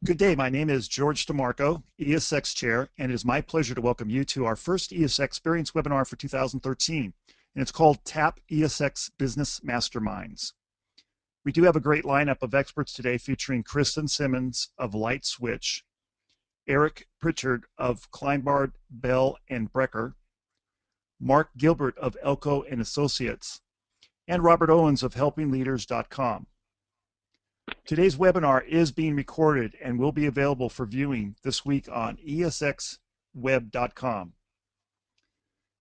Good day. My name is George DeMarco, ESX Chair, and it is my pleasure to welcome you to our first ESX Experience webinar for 2013, and it's called TAP ESX Business Masterminds. We do have a great lineup of experts today featuring Kristen Simmons of Lightswitch, Eric Pritchard of Kleinbard, Bell, and Brecker, Marc Gilbert of Elko and Associates, and Robert Owens of helpingleaders.com. Today's webinar is being recorded and will be available for viewing this week on esxweb.com.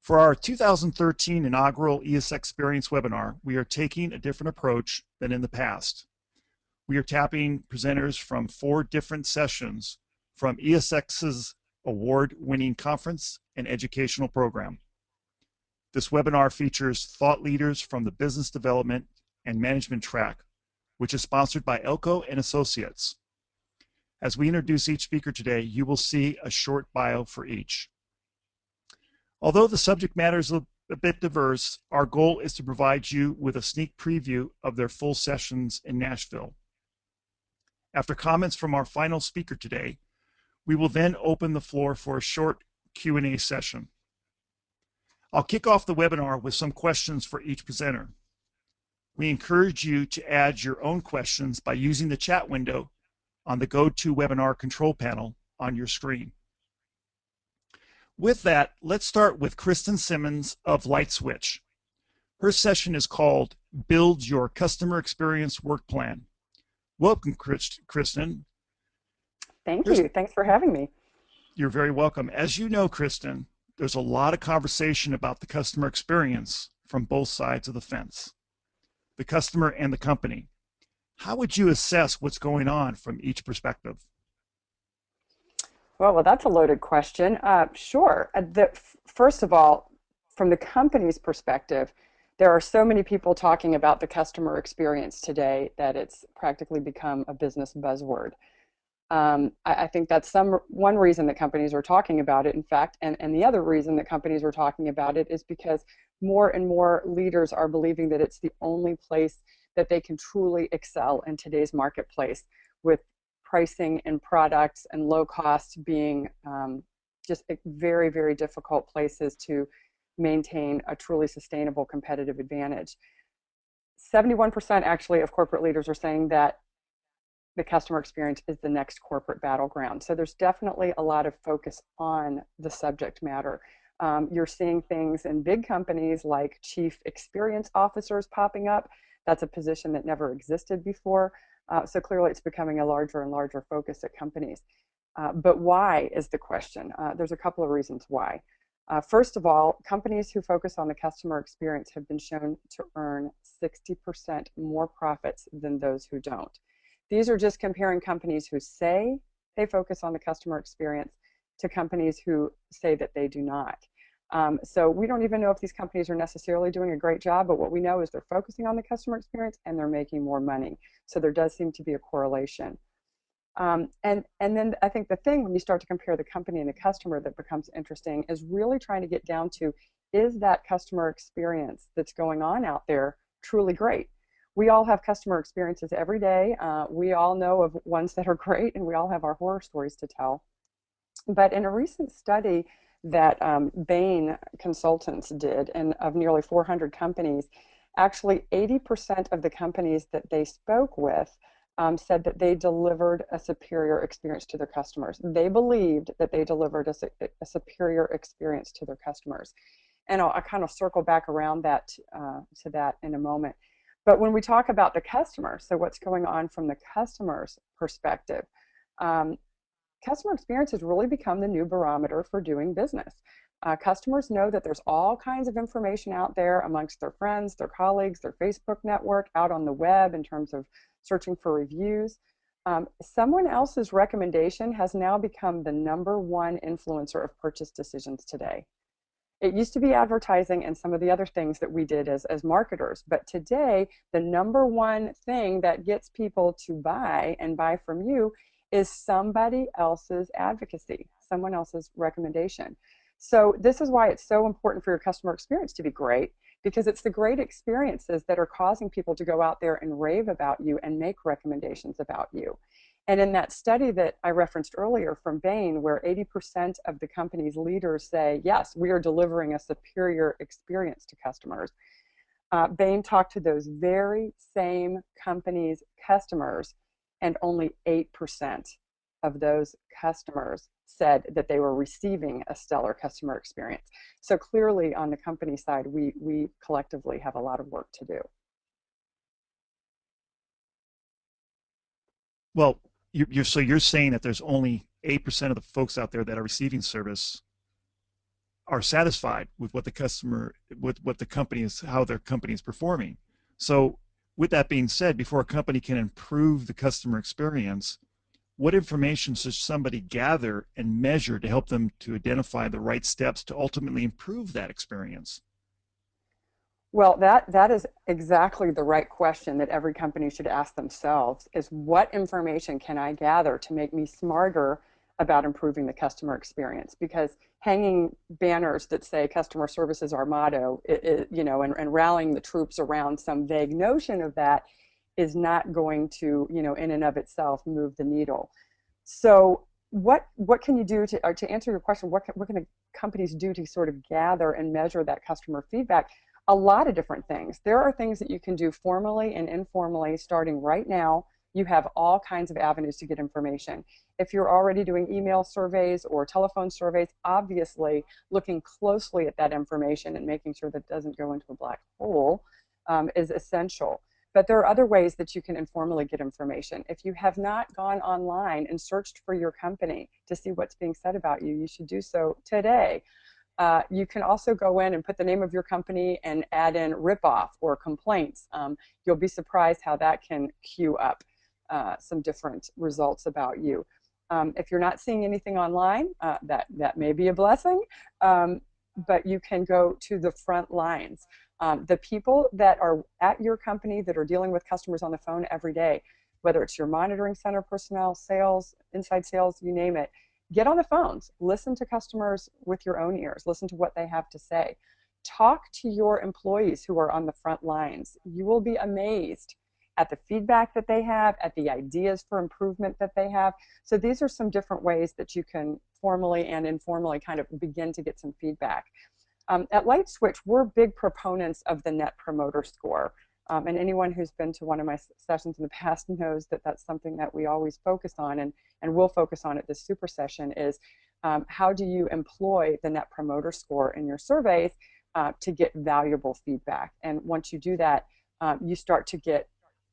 For our 2013 inaugural ESX Experience webinar, we are taking a different approach than in the past. We are tapping presenters from 4 different sessions from ESX's award-winning conference and educational program. This webinar features thought leaders from the business development and management track, which is sponsored by Elko and Associates. As we introduce each speaker today, you will see a short bio for each. Although the subject matter is a bit diverse, our goal is to provide you with a sneak preview of their full sessions in Nashville. After comments from our final speaker today, we will then open the floor for a short Q&A session. I'll kick off the webinar with some questions for each presenter. We encourage you to add your own questions by using the chat window on the GoToWebinar control panel on your screen. With that, let's start with Kristen Simmons of Lightswitch. Her session is called Build Your Customer Experience Work Plan. Welcome, Kristen. Thank you. Thanks for having me. You're very welcome. As you know, Kristen, there's a lot of conversation about the customer experience from both sides of the fence, the customer and the company. How would you assess what's going on from each perspective? Well, that's a loaded question. Sure. First of all, from the company's perspective, there are so many people talking about the customer experience today that it's practically become a business buzzword. I think that's one reason that companies are talking about it, in fact, and the other reason that companies are talking about it is because more and more leaders are believing that it's the only place that they can truly excel in today's marketplace, with pricing and products and low cost being just very, very difficult places to maintain a truly sustainable competitive advantage. 71% actually of corporate leaders are saying that the customer experience is the next corporate battleground. So there's definitely a lot of focus on the subject matter. You're seeing things in big companies like chief experience officers popping up. That's a position that never existed before. So clearly it's becoming a larger and larger focus at companies. But why is the question? There's a couple of reasons why. First of all, companies who focus on the customer experience have been shown to earn 60% more profits than those who don't. These are just comparing companies who say they focus on the customer experience to companies who say that they do not. So we don't even know if these companies are necessarily doing a great job, but what we know is they're focusing on the customer experience and they're making more money. So there does seem to be a correlation. And then I think the thing when you start to compare the company and the customer that becomes interesting is really trying to get down to, is that customer experience that's going on out there truly great? We all have customer experiences every day. We all know of ones that are great, and we all have our horror stories to tell. But in a recent study that Bain Consultants did, and of nearly 400 companies, actually 80% of the companies that they spoke with said that they delivered a superior experience to their customers. They believed that they delivered a superior experience to their customers. And I'll kind of circle back around that to that in a moment. But when we talk about the customer, so what's going on from the customer's perspective, customer experience has really become the new barometer for doing business. Customers know that there's all kinds of information out there amongst their friends, their colleagues, their Facebook network, out on the web in terms of searching for reviews. Someone else's recommendation has now become the #1 influencer of purchase decisions today. It used to be advertising and some of the other things that we did as marketers, but today the #1 thing that gets people to buy and buy from you is somebody else's advocacy, someone else's recommendation. So this is why it's so important for your customer experience to be great, because it's the great experiences that are causing people to go out there and rave about you and make recommendations about you. And in that study that I referenced earlier from Bain, where 80% of the company's leaders say, yes, we are delivering a superior experience to customers, Bain talked to those very same companies' customers, and only 8% of those customers said that they were receiving a stellar customer experience. So clearly on the company side, we collectively have a lot of work to do. Well, so you're saying that there's only 8% of the folks out there that are receiving service are satisfied with what the customer, with what the company is, how their company is performing. So with that being said, before a company can improve the customer experience, what information should somebody gather and measure to help them to identify the right steps to ultimately improve that experience? Well, that is exactly the right question that every company should ask themselves, is what information can I gather to make me smarter about improving the customer experience? Because hanging banners that say customer service is our motto, and rallying the troops around some vague notion of that is not going to, in and of itself move the needle. So what can you do to answer your question? What can companies do to sort of gather and measure that customer feedback? A lot of different things. There are things that you can do formally and informally starting right now. You have all kinds of avenues to get information. If you're already doing email surveys or telephone surveys, obviously looking closely at that information and making sure that it doesn't go into a black hole is essential. But there are other ways that you can informally get information. If you have not gone online and searched for your company to see what's being said about you, you should do so today. You can also go in and put the name of your company and add in ripoff or complaints. You'll be surprised how that can queue up some different results about you. If you're not seeing anything online, that may be a blessing, but you can go to the front lines. The people that are at your company that are dealing with customers on the phone every day, whether it's your monitoring center personnel, sales, inside sales, you name it, get on the phones, listen to customers with your own ears, listen to what they have to say. Talk to your employees who are on the front lines. You will be amazed at the feedback that they have, at the ideas for improvement that they have. So these are some different ways that you can formally and informally kind of begin to get some feedback. At Lightswitch, we're big proponents of the Net Promoter Score. And anyone who's been to one of my sessions in the past knows that that's something that we always focus on, and we'll focus on at this super session is how do you employ the Net Promoter Score in your surveys to get valuable feedback. And once you do that, you start to get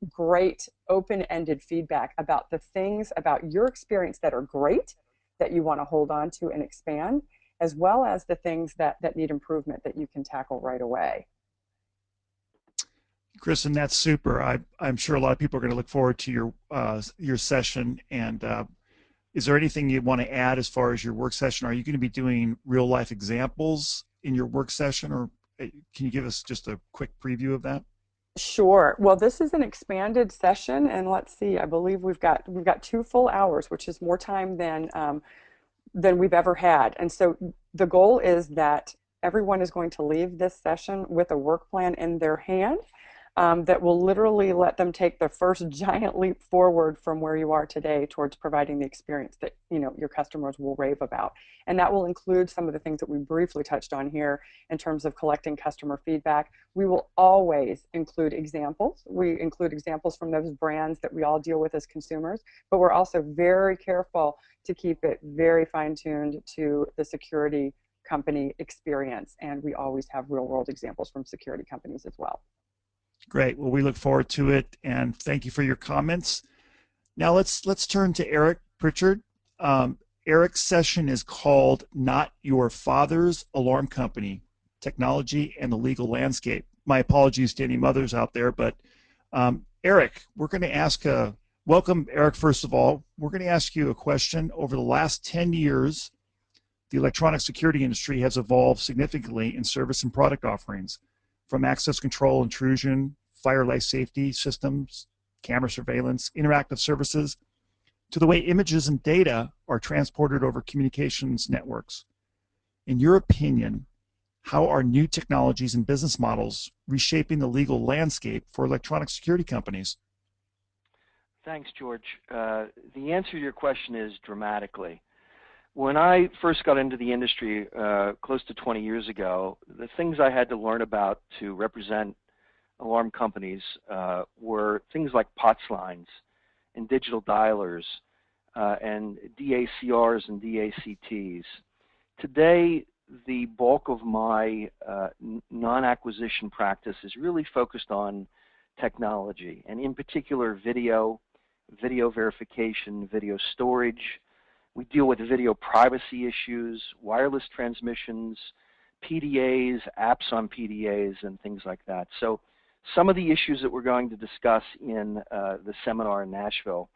great open-ended feedback about the things about your experience that are great, that you want to hold on to and expand, as well as the things that need improvement that you can tackle right away. Kristen, that's super. I'm sure a lot of people are going to look forward to your session. And is there anything you want to add as far as your work session? Are you going to be doing real life examples in your work session, or can you give us just a quick preview of that? Sure. Well, this is an expanded session, and let's see. I believe we've got 2 full hours, which is more time than we've ever had. And so the goal is that everyone is going to leave this session with a work plan in their hand that will literally let them take the first giant leap forward from where you are today towards providing the experience that your customers will rave about. And that will include some of the things that we briefly touched on here in terms of collecting customer feedback. We will always include examples. We include examples from those brands that we all deal with as consumers, but we're also very careful to keep it very fine-tuned to the security company experience. And we always have real-world examples from security companies as well. Great. Well, we look forward to it, and thank you for your comments. Now let's turn to Eric Pritchard. Eric's session is called "Not Your Father's Alarm Company: Technology and the Legal Landscape." My apologies to any mothers out there, but Eric, we're going to ask welcome, Eric. First of all, we're going to ask you a question. Over the last 10 years, the electronic security industry has evolved significantly in service and product offerings, from access control, intrusion, fire life safety systems, camera surveillance, interactive services, to the way images and data are transported over communications networks. In your opinion, how are new technologies and business models reshaping the legal landscape for electronic security companies? Thanks, George. The answer to your question is dramatically. When I first got into the industry close to 20 years ago, the things I had to learn about to represent alarm companies were things like POTS lines and digital dialers and DACRs and DACTs. Today, the bulk of my non-acquisition practice is really focused on technology, and in particular video verification, video storage. We deal with video privacy issues, wireless transmissions, PDAs, apps on PDAs, and things like that. So some of the issues that we're going to discuss in the seminar in Nashville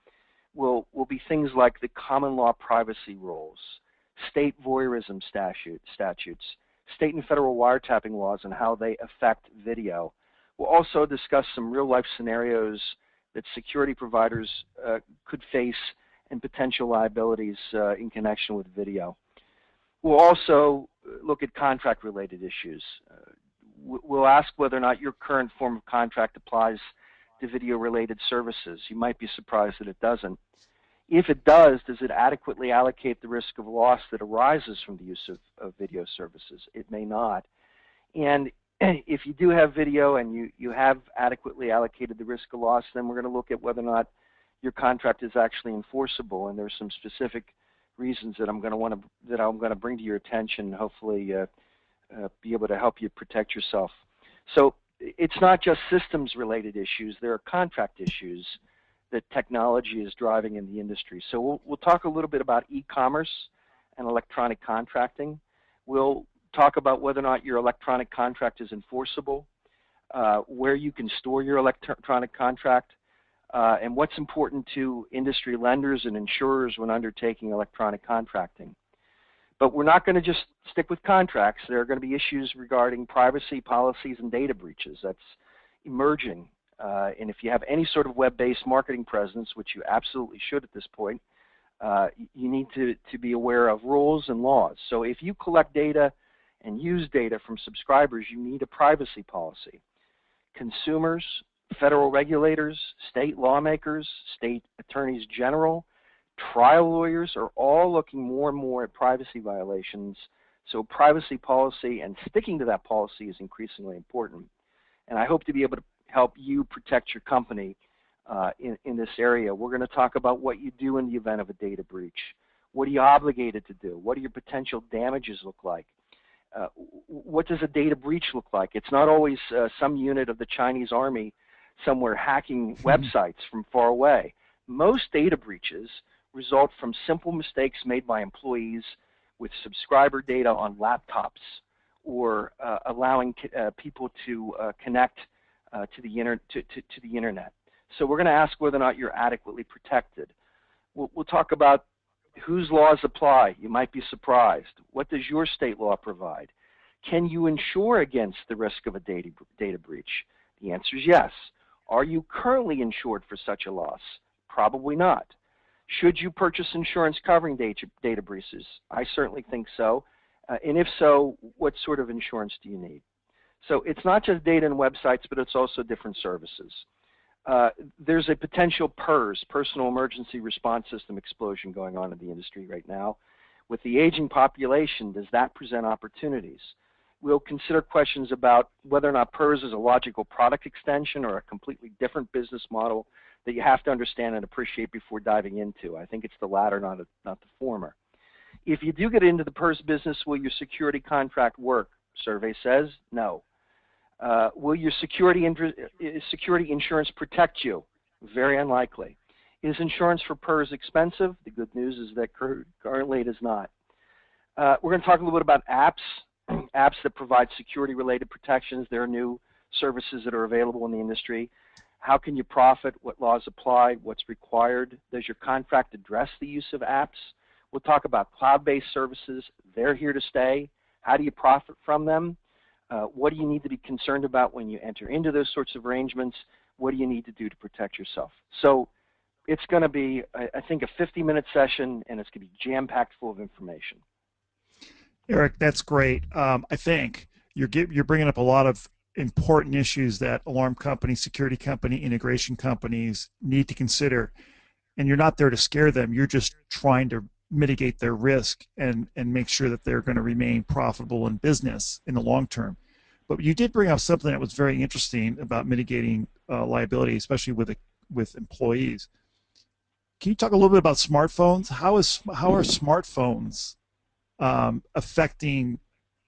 will be things like the common law privacy rules, state voyeurism statutes, state and federal wiretapping laws and how they affect video. We'll also discuss some real-life scenarios that security providers could face and potential liabilities in connection with video. We'll also look at contract-related issues. We'll ask whether or not your current form of contract applies to video-related services. You might be surprised that it doesn't. If it does it adequately allocate the risk of loss that arises from the use of video services? It may not. And if you do have video and you have adequately allocated the risk of loss, then we're going to look at whether or not your contract is actually enforceable. And there's some specific reasons that I'm going to bring to your attention and hopefully be able to help you protect yourself. So it's not just systems-related issues. There are contract issues that technology is driving in the industry. So we'll talk a little bit about e-commerce and electronic contracting. We'll talk about whether or not your electronic contract is enforceable, where you can store your electronic contract, and what's important to industry lenders and insurers when undertaking electronic contracting. But we're not going to just stick with contracts. There are going to be issues regarding privacy policies and data breaches. That's emerging. And if you have any sort of web-based marketing presence, which you absolutely should at this point, you need to be aware of rules and laws. So if you collect data and use data from subscribers, you need a privacy policy. Consumers, federal regulators, state lawmakers, state attorneys general, trial lawyers are all looking more and more at privacy violations. So privacy policy and sticking to that policy is increasingly important. And I hope to be able to help you protect your company in this area. We're going to talk about what you do in the event of a data breach. What are you obligated to do? What do your potential damages look like? What does a data breach look like? It's not always some unit of the Chinese army somewhere hacking websites from far away. Most data breaches result from simple mistakes made by employees with subscriber data on laptops or allowing people to connect to the internet. So we're going to ask whether or not you're adequately protected. We'll talk about whose laws apply. You might be surprised. What does your state law provide? Can you insure against the risk of a data breach? The answer is yes. Are you currently insured for such a loss? Probably not. Should you purchase insurance covering data breaches? I certainly think so. And if so, what sort of insurance do you need? So it's not just data and websites, but it's also different services. There's a potential PERS, Personal Emergency Response System explosion going on in the industry right now. With the aging population, does that present opportunities? We'll consider questions about whether or not PERS is a logical product extension or a completely different business model that you have to understand and appreciate before diving into. I think it's the latter, not the former. If you do get into the PERS business, will your security contract work? Survey says no. Will your security insurance protect you? Very unlikely. Is insurance for PERS expensive? The good news is that currently it is not. We're going to talk a little bit about apps, apps that provide security-related protections. There are new services that are available in the industry. How can you profit? What laws apply? What's required? Does your contract address the use of apps? We'll talk about cloud-based services. They're here to stay. How do you profit from them? What do you need to be concerned about when you enter into those sorts of arrangements? What do you need to do to protect yourself? So it's going to be, I think, a 50-minute session, and it's going to be jam-packed full of information. Eric, that's great. I think you're bringing up a lot of important issues that alarm companies, security company, integration companies need to consider. And you're not there to scare them. You're just trying to mitigate their risk and make sure that they're going to remain profitable in business in the long term. But you did bring up something that was very interesting about mitigating liability, especially with employees. Can you talk a little bit about smartphones? How are smartphones affecting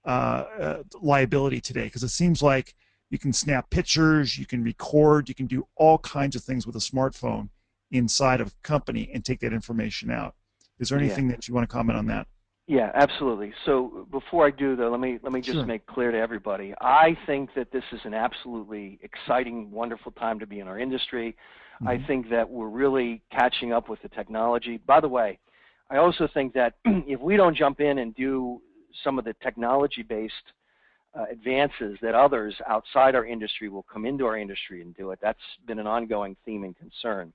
liability today? Because it seems like you can snap pictures, you can record, you can do all kinds of things with a smartphone inside of a company and take that information out. Is there anything that you want to comment on that? Yeah, absolutely. So before I do, though, let me just make clear to everybody. I think that this is an absolutely exciting, wonderful time to be in our industry. I think that we're really catching up with the technology. By the way, I also think that if we don't jump in and do some of the technology-based advances that others outside our industry will come into our industry and do it, that's been an ongoing theme and concern.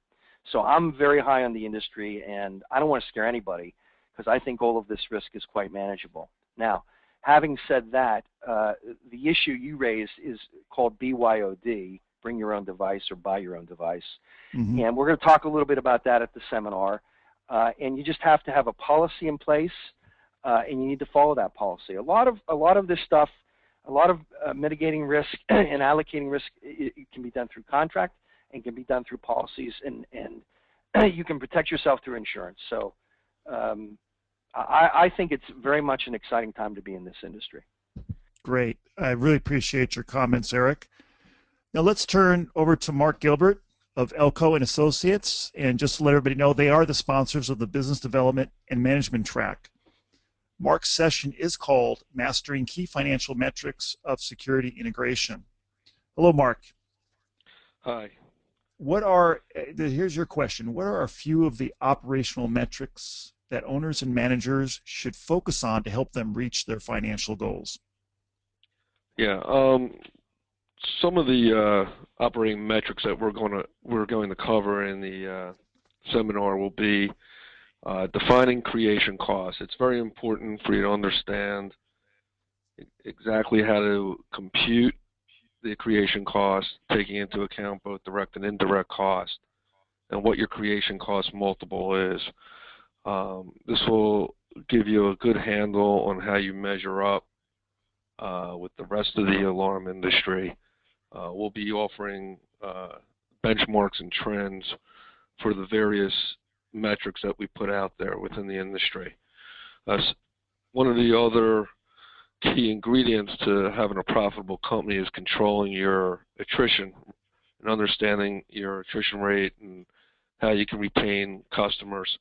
So I'm very high on the industry, and I don't want to scare anybody because I think all of this risk is quite manageable. Now, having said that, the issue you raised is called BYOD, bring your own device or buy your own device. And we're going to talk a little bit about that at the seminar. And you just have to have a policy in place, and you need to follow that policy. A lot of this stuff, a lot of mitigating risk and allocating risk, it can be done through contract and can be done through policies, and you can protect yourself through insurance. So I think it's very much an exciting time to be in this industry. Great. I really appreciate your comments, Eric. Now let's turn over to Marc Gilbert of Elko and Associates, and just to let everybody know, they are the sponsors of the Business Development and Management track. Marc's session is called Mastering Key Financial Metrics of Security Integration. Hello, Marc. Hi. Here's your question. What are a few of the operational metrics that owners and managers should focus on to help them reach their financial goals? Yeah, some of the operating metrics that we're going to cover in the seminar will be defining creation costs. It's very important for you to understand exactly how to compute the creation cost, taking into account both direct and indirect cost, and what your creation cost multiple is. This will give you a good handle on how you measure up with the rest of the alarm industry. We'll be offering benchmarks and trends for the various metrics that we put out there within the industry. One of the other key ingredients to having a profitable company is controlling your attrition and understanding your attrition rate and how you can retain customers.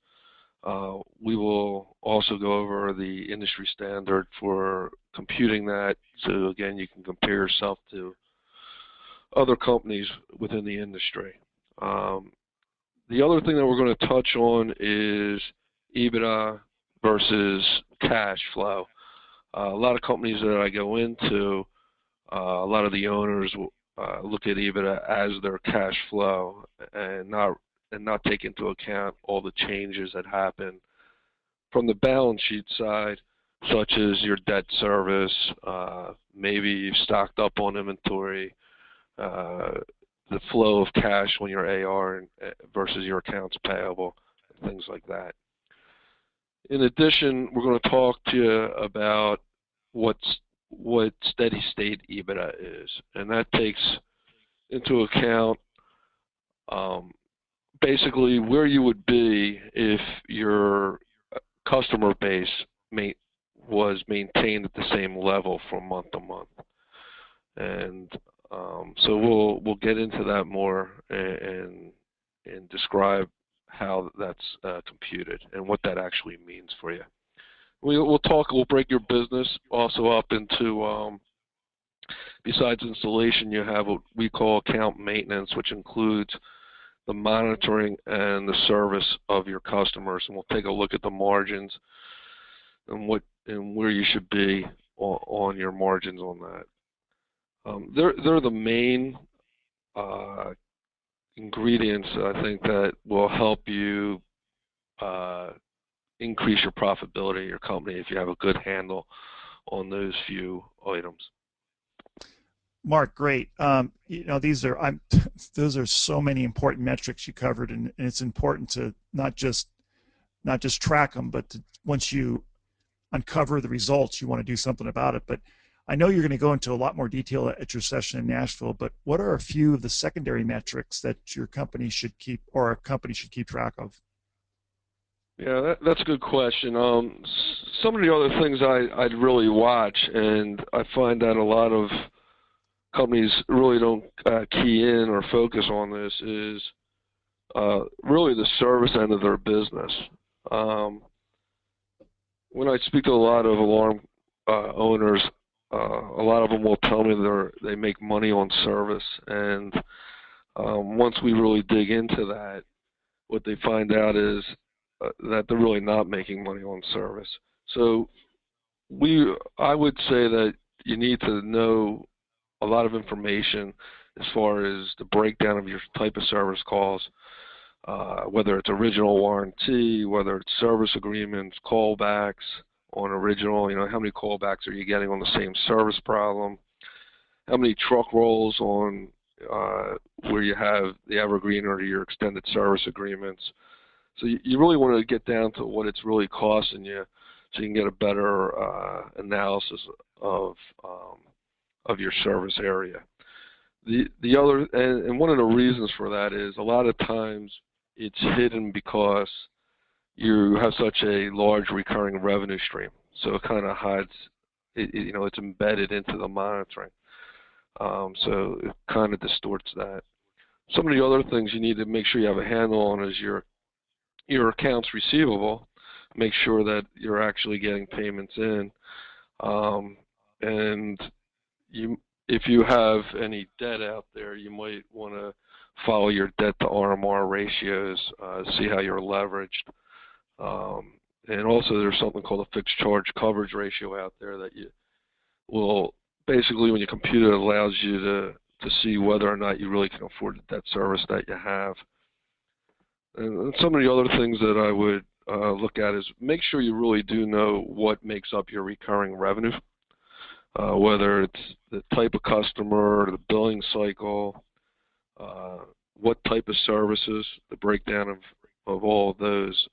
We will also go over the industry standard for computing that, so again you can compare yourself to other companies within the industry. The other thing that we're going to touch on is EBITDA versus cash flow. A lot of companies that I go into, a lot of the owners look at EBITDA as their cash flow and not take into account all the changes that happen from the balance sheet side, such as your debt service, maybe you've stocked up on inventory, the flow of cash when your AR versus your accounts payable, things like that. In addition, we're going to talk to you about what steady state EBITDA is, and that takes into account basically where you would be if your customer base was maintained at the same level from month to month. And so we'll get into that more and describe how that's computed and what that actually means for you. We'll break your business also up into, besides installation, you have what we call account maintenance, which includes the monitoring and the service of your customers. And we'll take a look at the margins and where you should be on your margins on that. They're the main ingredients, I think, that will help you increase your profitability of your company if you have a good handle on those few items. Marc, great. These are those are so many important metrics you covered, and it's important to not just track them, but once you uncover the results, you want to do something about it. But I know you're going to go into a lot more detail at your session in Nashville. But what are a few of the secondary metrics that your company should keep, or a company should keep track of? Yeah, that's a good question. Some of the other things I'd really watch, and I find that a lot of companies really don't key in or focus on this, is really the service end of their business. When I speak to a lot of alarm owners, a lot of them will tell me they make money on service, and once we really dig into that, what they find out is that they're really not making money on service. So I would say that you need to know a lot of information as far as the breakdown of your type of service calls, whether it's original warranty, whether it's service agreements, callbacks on original, how many callbacks are you getting on the same service problem, how many truck rolls on where you have the evergreen or your extended service agreements. So you really want to get down to what it's really costing you, so you can get a better analysis of your service area. The other, and one of the reasons for that is a lot of times it's hidden because you have such a large recurring revenue stream. So it kind of hides, it's embedded into the monitoring. So it kind of distorts that. Some of the other things you need to make sure you have a handle on is your accounts receivable. Make sure that you're actually getting payments in. And if you have any debt out there, you might want to follow your debt to RMR ratios, see how you're leveraged. And also there's something called a fixed charge coverage ratio out there that you will, basically when you compute it, allows you to see whether or not you really can afford the debt service that you have. And some of the other things that I would look at is make sure you really do know what makes up your recurring revenue, whether it's the type of customer, the billing cycle, what type of services. The breakdown of all of those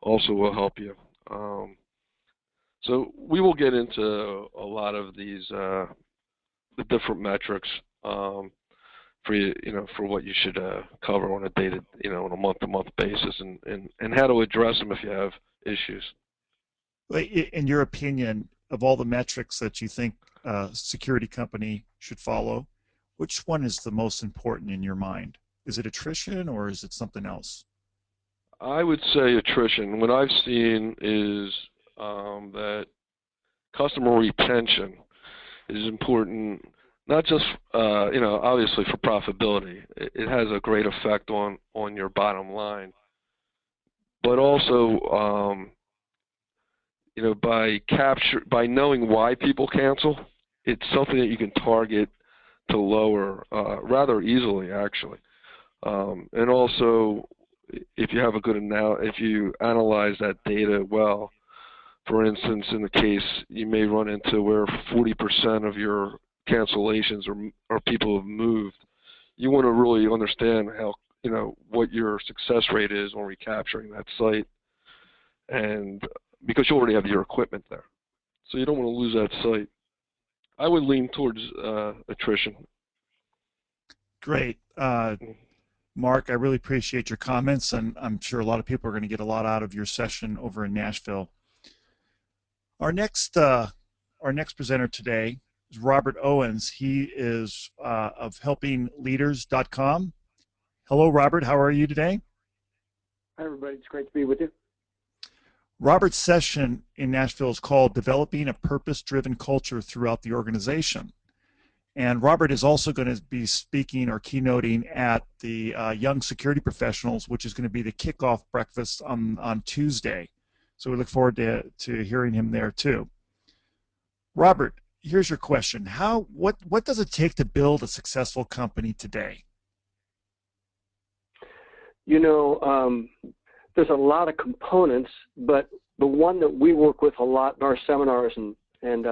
also will help you. So we will get into a lot of these the different metrics for you, for what you should cover on on a month-to-month basis, and how to address them if you have issues. In your opinion, of all the metrics that you think a security company should follow, which one is the most important in your mind? Is it attrition or is it something else? I would say attrition. What I've seen is that customer retention is important. Not just, obviously for profitability. It has a great effect on your bottom line. But also, by knowing why people cancel, it's something that you can target to lower rather easily, actually. And also, if you have if you analyze that data well, for instance, in the case you may run into where 40% of your cancellations or people have moved, you want to really understand how, what your success rate is on recapturing that site, and because you already have your equipment there, so you don't want to lose that site. I would lean towards attrition. Great. Marc, I really appreciate your comments, and I'm sure a lot of people are going to get a lot out of your session over in Nashville. Our next presenter today is Robert Owens. He is of helpingleaders.com. Hello, Robert. How are you today? Hi, everybody. It's great to be with you. Robert's session in Nashville is called Developing a Purpose-Driven Culture Throughout the Organization. And Robert is also going to be speaking or keynoting at the Young Security Professionals, which is going to be the kickoff breakfast on Tuesday. So we look forward to hearing him there too. Robert, here's your question. What does it take to build a successful company today? There's a lot of components, but the one that we work with a lot in our seminars and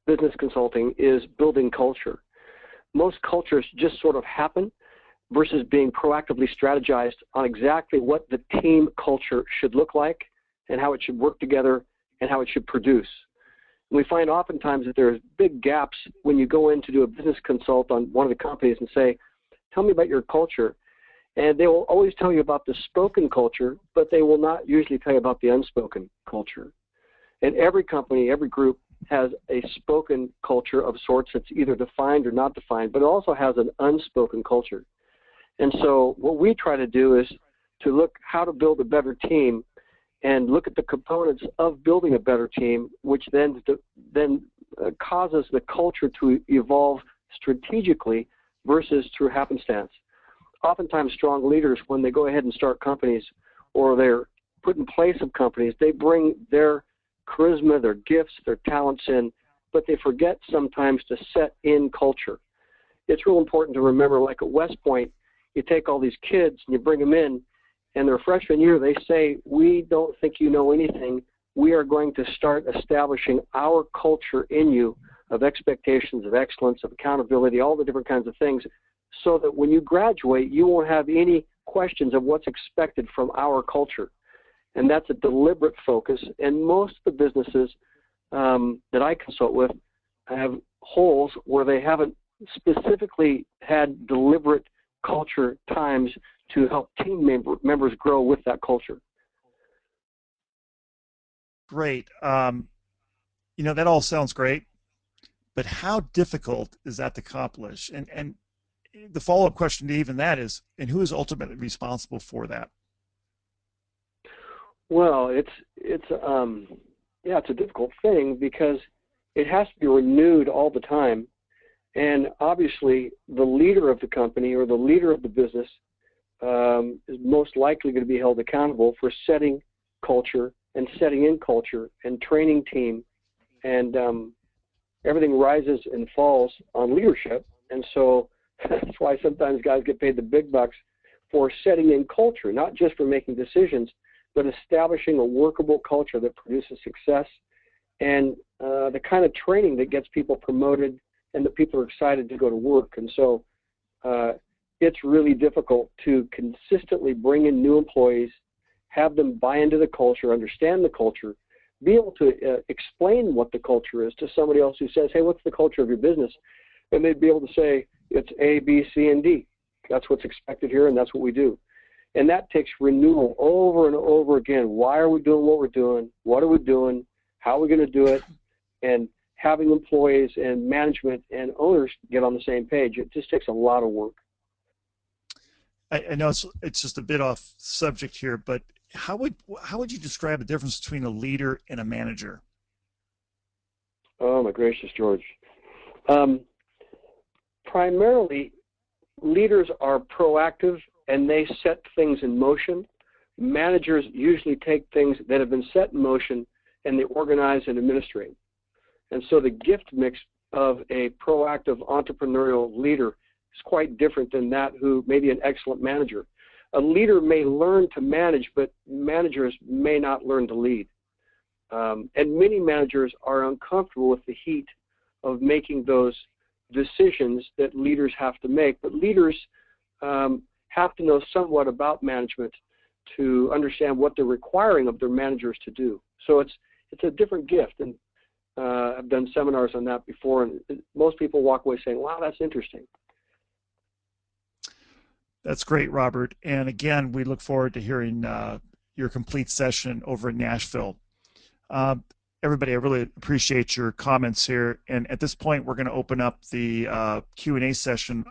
business consulting is building culture. most cultures just sort of happen versus being proactively strategized on exactly what the team culture should look like and how it should work together and how it should produce. And we find oftentimes that there's big gaps when you go in to do a business consult on one of the companies and say, tell me about your culture. And they will always tell you about the spoken culture, but they will not usually tell you about the unspoken culture. And every company, every group has a spoken culture of sorts that's either defined or not defined, but it also has an unspoken culture. And so what we try to do is to look how to build a better team and look at the components of building a better team, which then causes the culture to evolve strategically versus through happenstance. Oftentimes strong leaders, when they go ahead and start companies or they're put in place of companies, they bring their charisma, their gifts, their talents in, but they forget sometimes to set in culture. It's real important to remember, like at West Point, you take all these kids and you bring them in, and their freshman year they say, we don't think you know anything. We are going to start establishing our culture in you of expectations, of excellence, of accountability, all the different kinds of things, so that when you graduate, you won't have any questions of what's expected from our culture. And that's a deliberate focus. And most of the businesses that I consult with have holes where they haven't specifically had deliberate culture times to help team members grow with that culture. Great. You know, that all sounds great, but how difficult is that to accomplish? And the follow-up question to even that is, and who is ultimately responsible for that? Well, it's a difficult thing because it has to be renewed all the time. And obviously, the leader of the company or the leader of the business is most likely going to be held accountable for setting culture and setting in culture and training team. And everything rises and falls on leadership. And so that's why sometimes guys get paid the big bucks for setting in culture, not just for making decisions, but establishing a workable culture that produces success and the kind of training that gets people promoted and that people are excited to go to work. And so it's really difficult to consistently bring in new employees, have them buy into the culture, understand the culture, be able to explain what the culture is to somebody else who says, hey, what's the culture of your business? And they'd be able to say, it's A, B, C, and D. That's what's expected here, and that's what we do. And that takes renewal over and over again. Why are we doing what we're doing? What are we doing? How are we going to do it? And having employees and management and owners get on the same page. It just takes a lot of work. I know it's just a bit off subject here, but how would you describe the difference between a leader and a manager? Oh, my gracious, George. Primarily, leaders are proactive and they set things in motion. Managers usually take things that have been set in motion and they organize and administrate. And so the gift mix of a proactive entrepreneurial leader is quite different than that who may be an excellent manager. A leader may learn to manage, but managers may not learn to lead. And many managers are uncomfortable with the heat of making those decisions that leaders have to make. But leaders have to know somewhat about management to understand what they're requiring of their managers to do. So it's a different gift. And I've done seminars on that before, and most people walk away saying, wow, that's interesting. That's great, Robert. And again, we look forward to hearing your complete session over in Nashville. Everybody, I really appreciate your comments here. And at this point, we're going to open up the Q&A session.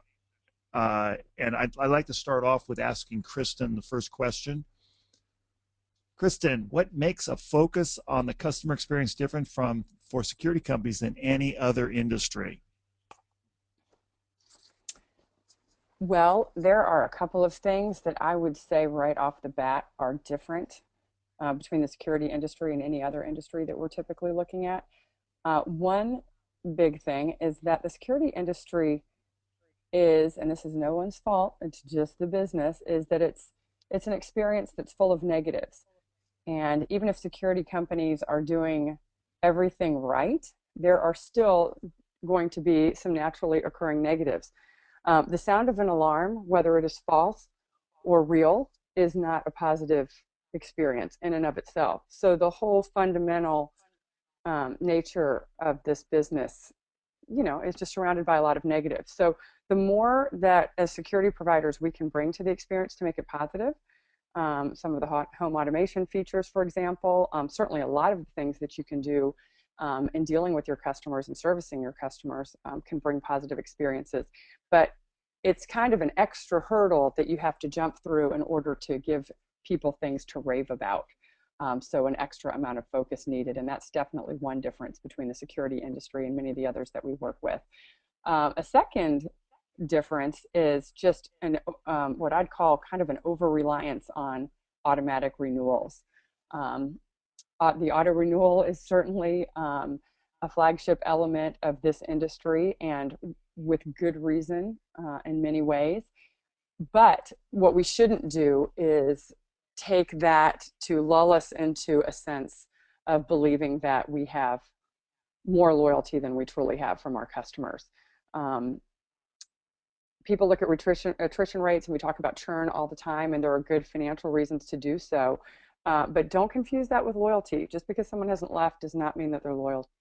And I'd like to start off with asking Kristen the first question. Kristen, what makes a focus on the customer experience different for security companies than any other industry? Well, there are a couple of things that I would say right off the bat are different between the security industry and any other industry that we're typically looking at. One big thing is that the security industry is, and this is no one's fault, it's just the business, is that it's an experience that's full of negatives. And even if security companies are doing everything right, there are still going to be some naturally occurring negatives. The sound of an alarm, whether it is false or real, is not a positive experience in and of itself. So the whole fundamental nature of this business, is just surrounded by a lot of negatives. So the more that as security providers we can bring to the experience to make it positive, some of the home automation features, for example, certainly a lot of the things that you can do in dealing with your customers and servicing your customers can bring positive experiences. But it's kind of an extra hurdle that you have to jump through in order to give people things to rave about. So an extra amount of focus needed, and that's definitely one difference between the security industry and many of the others that we work with. A second difference is just what I'd call kind of an over-reliance on automatic renewals. The auto renewal is certainly a flagship element of this industry, and with good reason in many ways. But what we shouldn't do is take that to lull us into a sense of believing that we have more loyalty than we truly have from our customers. People look at attrition rates, and we talk about churn all the time, and there are good financial reasons to do so. But don't confuse that with loyalty. Just because someone hasn't left does not mean that they're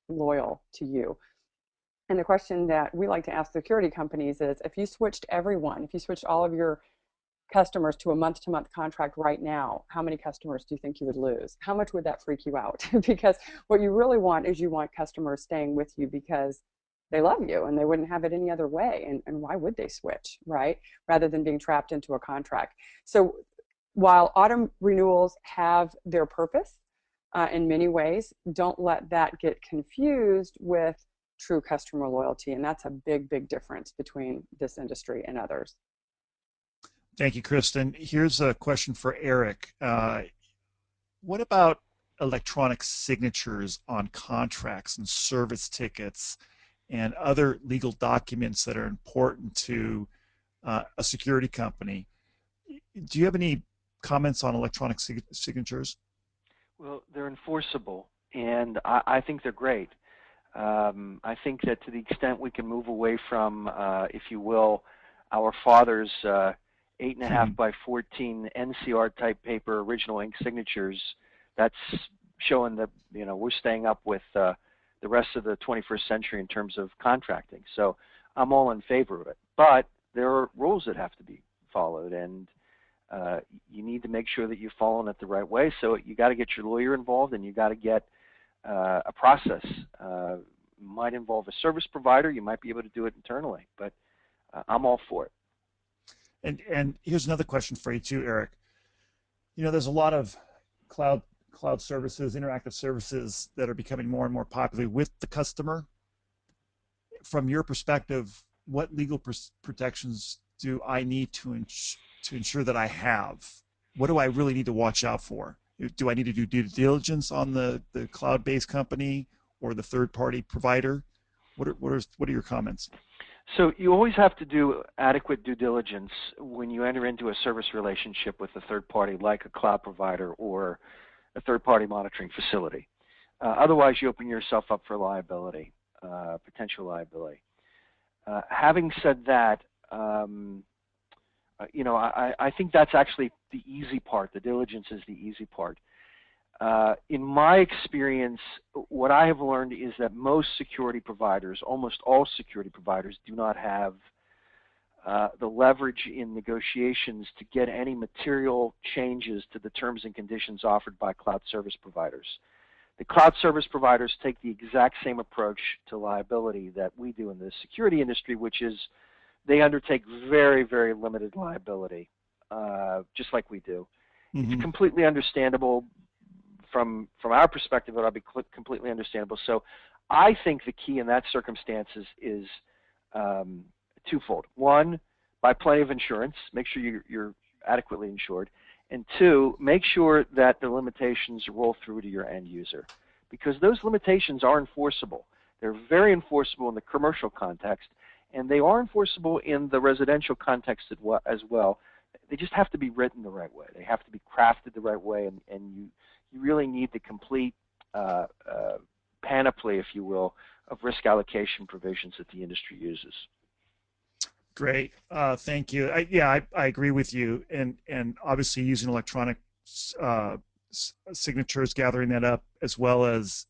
loyal to you. And the question that we like to ask security companies is, if you switched all of your customers to a month-to-month contract right now, how many customers do you think you would lose? How much would that freak you out? Because what you really want is you want customers staying with you because they love you and they wouldn't have it any other way. And why would they switch, right? Rather than being trapped into a contract. So while auto renewals have their purpose in many ways, don't let that get confused with true customer loyalty. And that's a big, big difference between this industry and others. Thank you, Kristen. Here's a question for Eric. What about electronic signatures on contracts and service tickets and other legal documents that are important to a security company? Do you have any comments on electronic signatures? Well, they're enforceable, and I think they're great. I think that to the extent we can move away from, if you will, our father's 8.5 by 14 NCR type paper original ink signatures, that's showing that we're staying up with the rest of the 21st century in terms of contracting. So I'm all in favor of it. But there are rules that have to be followed, and you need to make sure that you're following it the right way. So you got to get your lawyer involved, and you got to get a process. Might involve a service provider. You might be able to do it internally, but I'm all for it. And here's another question for you too, Eric. There's a lot of cloud services, interactive services that are becoming more and more popular with the customer. From your perspective, what legal protections do I need to ensure that I have? What do I really need to watch out for? Do I need to do due diligence on the cloud-based company or the third-party provider? What are your comments? So you always have to do adequate due diligence when you enter into a service relationship with a third party like a cloud provider or a third-party monitoring facility. Otherwise, you open yourself up for liability, potential liability. Having said that, I think that's actually the easy part. The diligence is the easy part. In my experience, what I have learned is that most security providers, almost all security providers, do not have the leverage in negotiations to get any material changes to the terms and conditions offered by cloud service providers. The cloud service providers take the exact same approach to liability that we do in the security industry, which is they undertake very, very limited liability, just like we do. Mm-hmm. It's completely understandable. From our perspective, it'll be completely understandable. So I think the key in that circumstance is twofold. One, buy plenty of insurance. Make sure you're adequately insured. And two, make sure that the limitations roll through to your end user, because those limitations are enforceable. They're very enforceable in the commercial context, and they are enforceable in the residential context as well. They just have to be written the right way. They have to be crafted the right way, and you really need the complete panoply, if you will, of risk allocation provisions that the industry uses. Great, thank you. I agree with you, and obviously using electronic signatures, gathering that up, as well as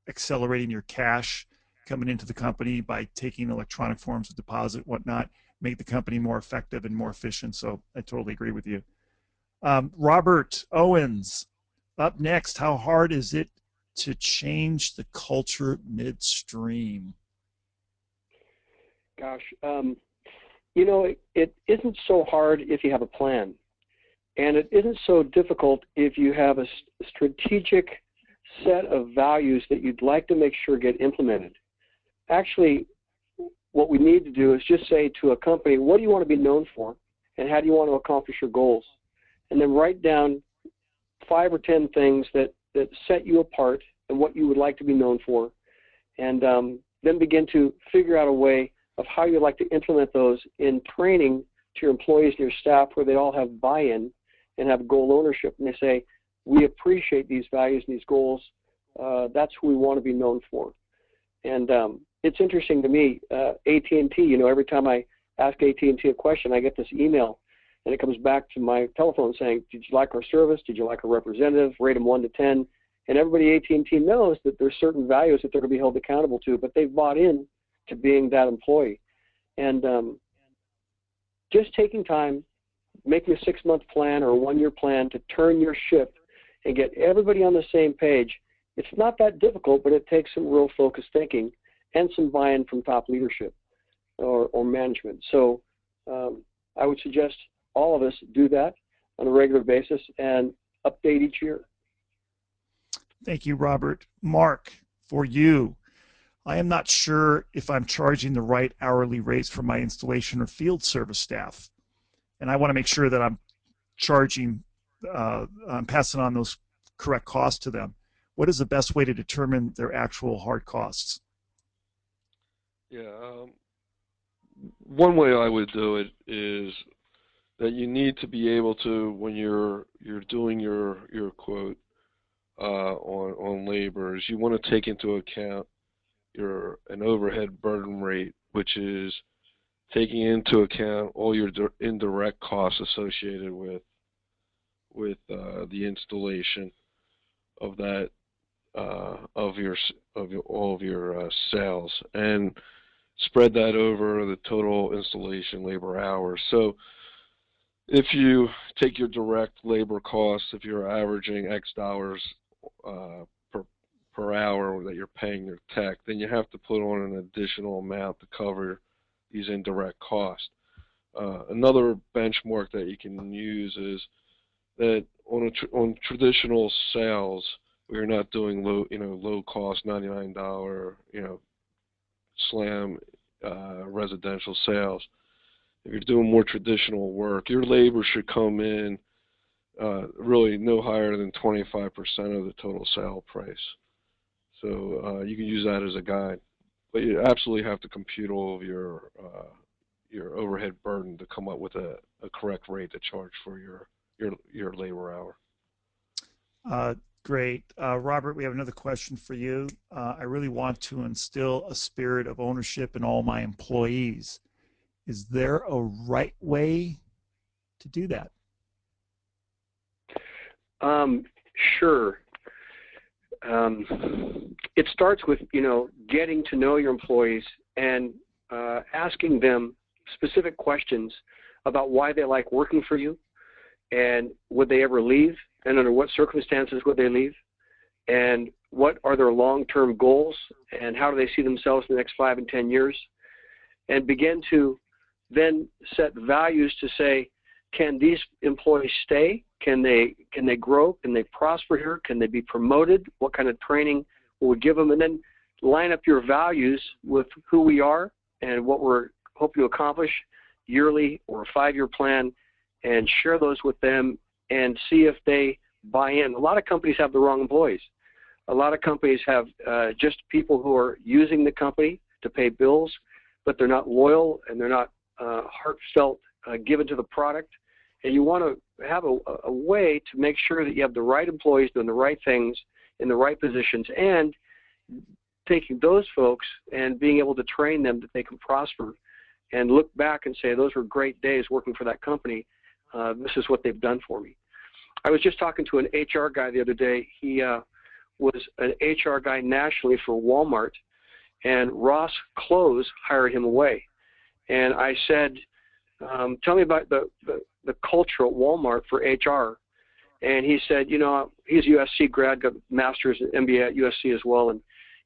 accelerating your cash coming into the company by taking electronic forms of deposit, whatnot, make the company more effective and more efficient. So I totally agree with you. Robert Owens, up next. How hard is it to change the culture midstream? Gosh, you know, it isn't so hard if you have a plan. And it isn't so difficult if you have a strategic set of values that you'd like to make sure get implemented. Actually, what we need to do is just say to a company, what do you want to be known for? And how do you want to accomplish your goals? And then write down 5 or 10 things that set you apart and what you would like to be known for. And then begin to figure out a way of how you'd like to implement those in training to your employees and your staff, where they all have buy-in and have goal ownership. And they say, we appreciate these values and these goals. That's who we want to be known for. And it's interesting to me, AT&T, you know, every time I ask AT&T a question, I get this email, and it comes back to my telephone saying, did you like our service? Did you like our representative? Rate them 1 to 10. And everybody at AT&T knows that there's certain values that they're going to be held accountable to, but they've bought in to being that employee. And just taking time, making a 6-month plan or a 1-year plan to turn your ship and get everybody on the same page, it's not that difficult, but it takes some real focused thinking and some buy-in from top leadership or management. So I would suggest all of us do that on a regular basis and update each year. Thank you, Robert. Marc, for you, I am not sure if I'm charging the right hourly rates for my installation or field service staff. And I want to make sure that I'm charging, I'm passing on those correct costs to them. What is the best way to determine their actual hard costs? Yeah, one way I would do it is that you need to be able to, when you're doing your quote on labor, you want to take into account an overhead burden rate, which is taking into account all your indirect costs associated with the installation of that all of your sales, and spread that over the total installation labor hours. So if you take your direct labor costs, if you're averaging X dollars per hour that you're paying your tech, then you have to put on an additional amount to cover these indirect costs. Another benchmark that you can use is that on traditional sales, we're not doing low cost $99 slam residential sales. If you're doing more traditional work, your labor should come in really no higher than 25% of the total sale price. So you can use that as a guide, but you absolutely have to compute all of your overhead burden to come up with a correct rate to charge for your labor hour. Great. Robert, we have another question for you. I really want to instill a spirit of ownership in all my employees. Is there a right way to do that? Sure. It starts with, getting to know your employees and asking them specific questions about why they like working for you, and would they ever leave, and under what circumstances would they leave, and what are their long-term goals, and how do they see themselves in the next 5 and 10 years, and begin to then set values to say, can these employees stay? Can they grow? Can they prosper here? Can they be promoted? What kind of training will we give them? And then line up your values with who we are and what we're hoping to accomplish yearly or a 5-year plan, and share those with them and see if they buy in. A lot of companies have the wrong employees. A lot of companies have just people who are using the company to pay bills, but they're not loyal and they're not heartfelt given to the product. And you want to have a way to make sure that you have the right employees doing the right things in the right positions, and taking those folks and being able to train them that they can prosper and look back and say, those were great days working for that company. This is what they've done for me. I was just talking to an HR guy the other day. He was an HR guy nationally for Walmart, and Ross Close hired him away. And I said, tell me about the culture at Walmart for HR. And he said, you know, he's a USC grad, got a master's and MBA at USC as well. And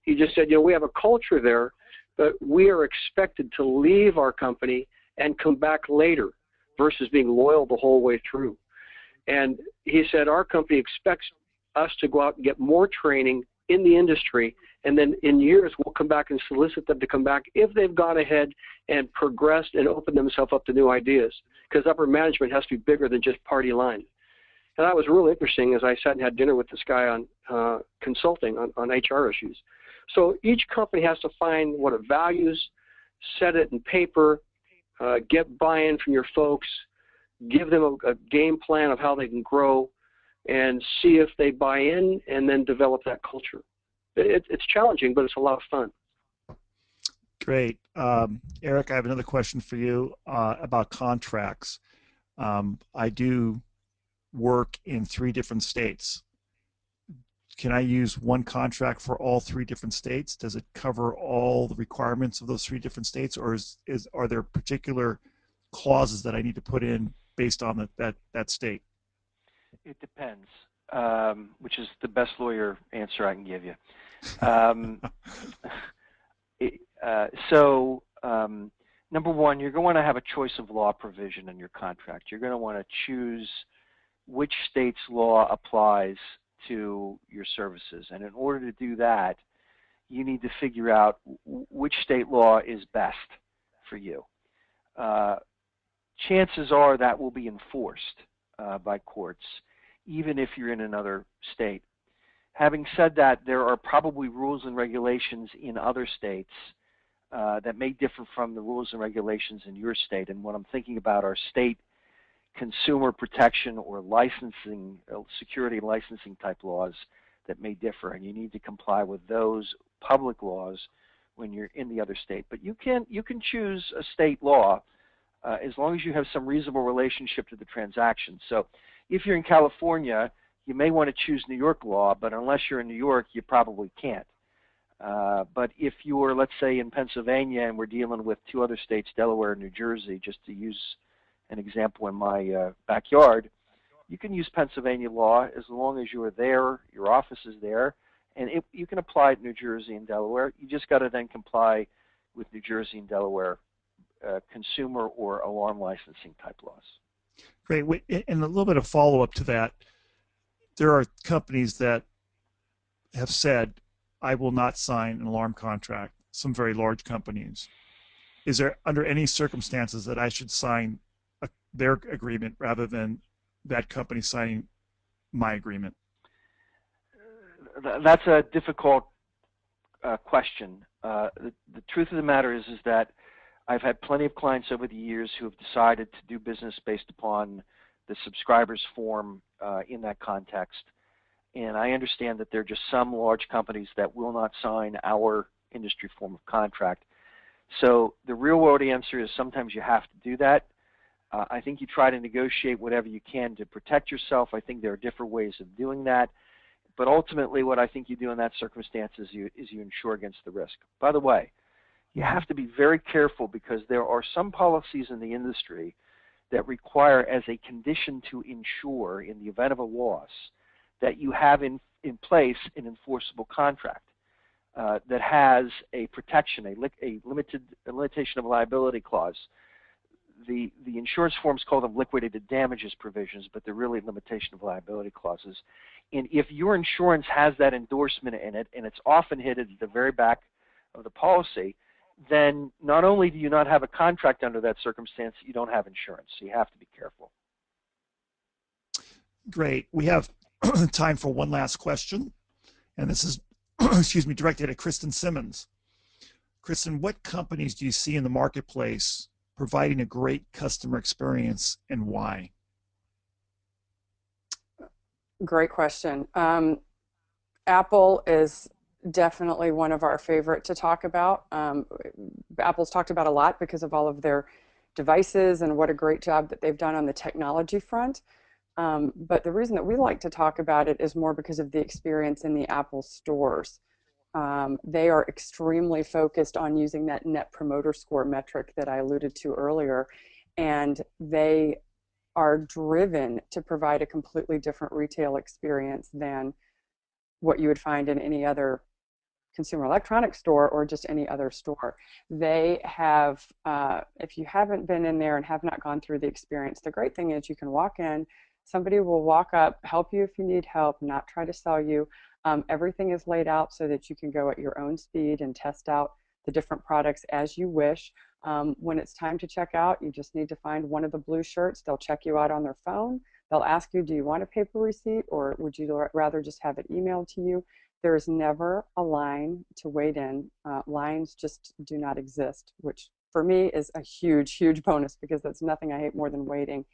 he just said, you know, we have a culture there, but we are expected to leave our company and come back later versus being loyal the whole way through. And he said, our company expects us to go out and get more training in the industry, and then in years we'll come back and solicit them to come back if they've gone ahead and progressed and opened themselves up to new ideas, because upper management has to be bigger than just party line. And that was really interesting as I sat and had dinner with this guy on consulting on HR issues. So each company has to find what it values, set it in paper, get buy-in from your folks, give them a game plan of how they can grow, and see if they buy in, and then develop that culture. It's challenging, but it's a lot of fun. Great. Eric, I have another question for you about contracts. I do work in 3 different states. Can I use one contract for all 3 different states? Does it cover all the requirements of those 3 different states, or are there particular clauses that I need to put in based on that state? It depends, which is the best lawyer answer I can give you. Number one, you're going to have a choice of law provision in your contract. You're going to want to choose which state's law applies to your services. And in order to do that, you need to figure out which state law is best for you. Chances are that will be enforced by courts, even if you're in another state. Having said that, there are probably rules and regulations in other states that may differ from the rules and regulations in your state. And what I'm thinking about are state consumer protection or licensing, security licensing type laws that may differ, and you need to comply with those public laws when you're in the other state. But you can choose a state law as long as you have some reasonable relationship to the transaction. So if you're in California, you may want to choose New York law, but unless you're in New York, you probably can't. But if you're, let's say, in Pennsylvania and we're dealing with 2 other states, Delaware and New Jersey, just to use an example in my backyard, you can use Pennsylvania law as long as you are there, your office is there, and you can apply it in New Jersey and Delaware. You just got to then comply with New Jersey and Delaware consumer or alarm licensing type laws. Great. And a little bit of follow-up to that, there are companies that have said, I will not sign an alarm contract, some very large companies. Is there, under any circumstances, that I should sign their agreement rather than that company signing my agreement? That's a difficult question. The truth of the matter is that I've had plenty of clients over the years who have decided to do business based upon the subscribers form in that context. And I understand that there are just some large companies that will not sign our industry form of contract. So the real world answer is sometimes you have to do that. I think you try to negotiate whatever you can to protect yourself. I think there are different ways of doing that. But ultimately what I think you do in that circumstance is you insure against the risk. By the way, you have to be very careful because there are some policies in the industry that require as a condition to insure in the event of a loss that you have in place an enforceable contract that has a protection, a limitation of liability clause. The insurance forms call them liquidated damages provisions, but they're really limitation of liability clauses. And if your insurance has that endorsement in it, and it's often hit at the very back of the policy, then not only do you not have a contract under that circumstance, you don't have insurance. So you have to be careful. Great. We have time for one last question, and this is, excuse me, directed at Kristen Simmons. Kristen, what companies do you see in the marketplace providing a great customer experience, and why? Great question. Apple is definitely one of our favorite to talk about. Apple's talked about a lot because of all of their devices and what a great job that they've done on the technology front. But the reason that we like to talk about it is more because of the experience in the Apple stores. They are extremely focused on using that Net Promoter Score metric that I alluded to earlier, and they are driven to provide a completely different retail experience than what you would find in any other consumer electronics store or just any other store. They have, if you haven't been in there and have not gone through the experience, the great thing is you can walk in, somebody will walk up, help you if you need help, not try to sell you. Everything is laid out so that you can go at your own speed and test out the different products as you wish. When it's time to check out, you just need to find one of the blue shirts. They'll check you out on their phone. They'll ask you, do you want a paper receipt or would you rather just have it emailed to you? There is never a line to wait in. Lines just do not exist, which for me is a huge, huge bonus because that's nothing I hate more than waiting.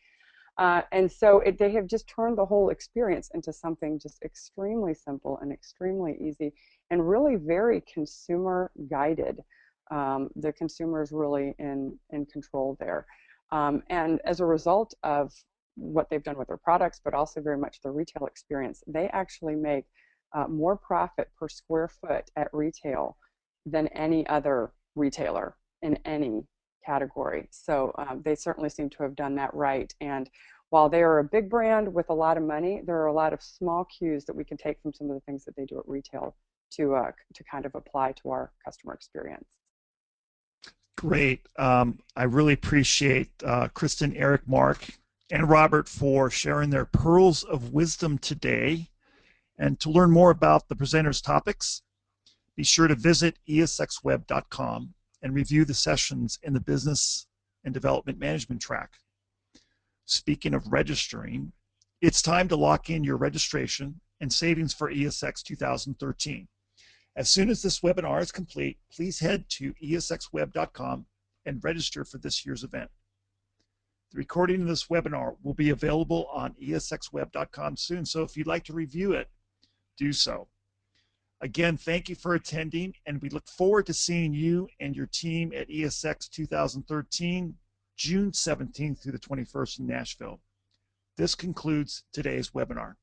And so they have just turned the whole experience into something just extremely simple and extremely easy and really very consumer guided. The consumer is really in control there. And as a result of what they've done with their products, but also very much the retail experience, they actually make more profit per square foot at retail than any other retailer in any category. So they certainly seem to have done that right. And while they are a big brand with a lot of money, there are a lot of small cues that we can take from some of the things that they do at retail to kind of apply to our customer experience. Great. I really appreciate Kristen, Eric, Marc, and Robert for sharing their pearls of wisdom today. And to learn more about the presenters' topics, be sure to visit esxweb.com and review the sessions in the Business and Development Management track. Speaking of registering, it's time to lock in your registration and savings for ESX 2013. As soon as this webinar is complete, please head to esxweb.com and register for this year's event. The recording of this webinar will be available on esxweb.com soon, so if you'd like to review it, do so. Again, thank you for attending, and we look forward to seeing you and your team at ESX 2013, June 17th through the 21st in Nashville. This concludes today's webinar.